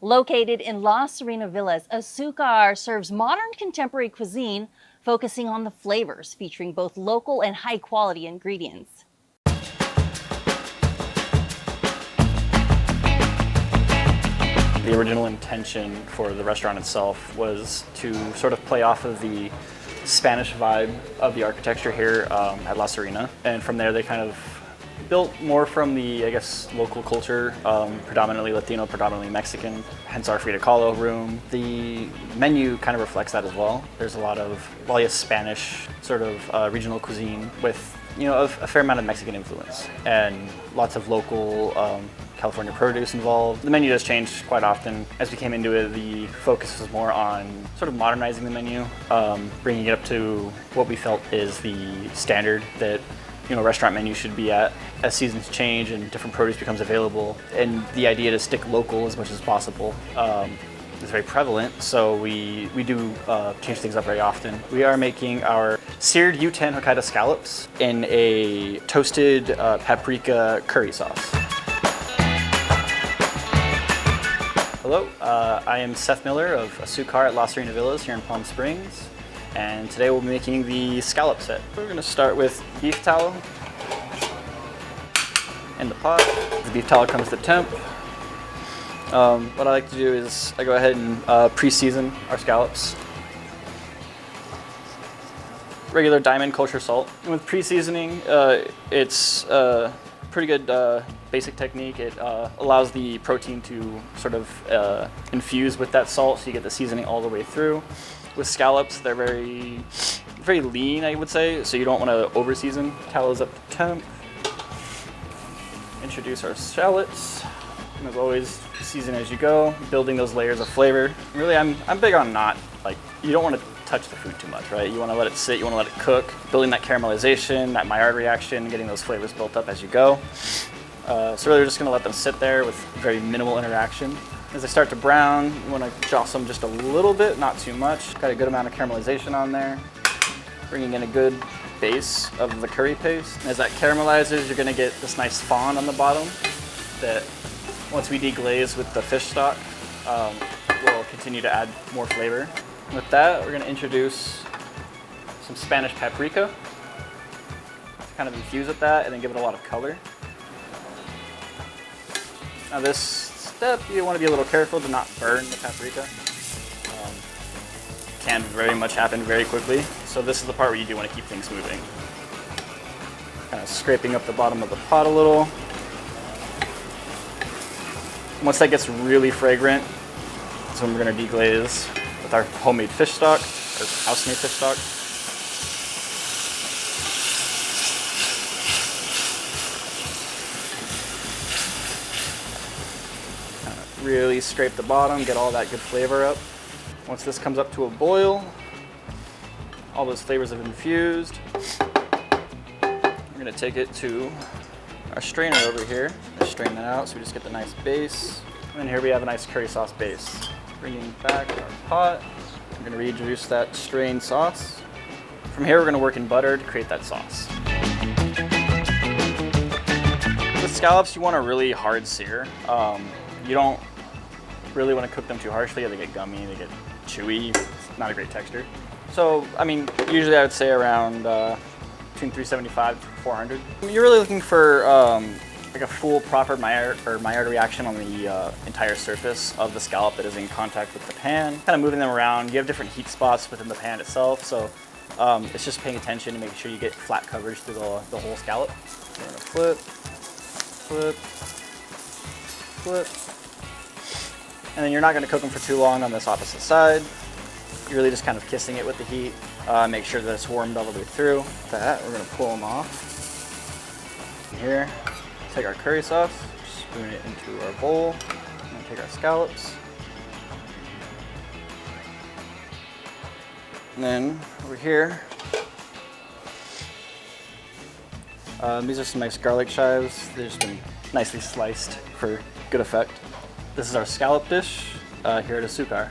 Located in La Serena Villas, Azucar serves modern contemporary cuisine, focusing on the flavors, featuring both local and high-quality ingredients. The original intention for the restaurant itself was to sort of play off of the Spanish vibe of the architecture here at La Serena. And from there, they kind of built more from the, I guess, local culture, predominantly Latino, predominantly Mexican, hence our Frida Kahlo room. The menu kind of reflects that as well. There's a lot of, well, yes, Spanish sort of regional cuisine with, you know, a fair amount of Mexican influence and lots of local California produce involved. The menu does change quite often. As we came into it, the focus was more on sort of modernizing the menu, bringing it up to what we felt is the standard that, you know, restaurant menu should be at as seasons change and different produce becomes available. And the idea to stick local as much as possible is very prevalent, so we do change things up very often. We are making our seared U10 Hokkaido scallops in a toasted paprika curry sauce. Hello, I am Seth Miller of Azucar at La Serena Villas here in Palm Springs. And today we'll be making the scallop set. We're going to start with beef tallow in the pot. The beef tallow comes to temp. What I like to do is I go ahead and pre-season our scallops. Regular diamond kosher salt. And with pre-seasoning, it's a pretty good basic technique. It allows the protein to sort of infuse with that salt, so you get the seasoning all the way through. With scallops, they're very lean, I would say, so you don't want to over-season. Tallow's up to temp. Introduce our shallots. And as always, season as you go, building those layers of flavor. Really, I'm big on you don't want to touch the food too much, right? You want to let it sit, you want to let it cook, building that caramelization, that Maillard reaction, getting those flavors built up as you go. So really, we're just going to let them sit there with very minimal interaction. As they start to brown, you want to jostle them just a little bit, not too much. Got a good amount of caramelization on there. Bringing in a good base of the curry paste. As that caramelizes, you're going to get this nice fond on the bottom that once we deglaze with the fish stock, we'll continue to add more flavor. With that, we're going to introduce some Spanish paprika to kind of infuse with that and then give it a lot of color. Now this step, you want to be a little careful to not burn the paprika. Can very much happen very quickly. So this is the part where you do want to keep things moving. Kind of scraping up the bottom of the pot a little. Once that gets really fragrant, that's when we're going to deglaze with our homemade fish stock, or house-made fish stock. Really scrape the bottom, get all that good flavor up. Once this comes up to a boil, all those flavors have infused. We're gonna take it to our strainer over here. Strain that out so we just get the nice base. And then here we have a nice curry sauce base. Bringing back our pot, we're gonna reintroduce that strained sauce. From here, we're gonna work in butter to create that sauce. With scallops, you want a really hard sear. You don't really want to cook them too harshly, or they get gummy, they get chewy. It's not a great texture. So, I mean, usually I would say around between 375 to 400. You're really looking for like a full proper Maillard reaction on the entire surface of the scallop that is in contact with the pan. Kind of moving them around. You have different heat spots within the pan itself, so it's just paying attention to make sure you get flat coverage through the whole scallop. So we're gonna flip, and then you're not going to cook them for too long on this opposite side. You're really just kind of kissing it with the heat. Make sure that it's warmed all the way through. With that, we're going to pull them off. And here, take our curry sauce, spoon it into our bowl, and take our scallops. And then over here, these are some nice garlic chives. They've just been nicely sliced for good effect. This is our scallop dish here at Azucar.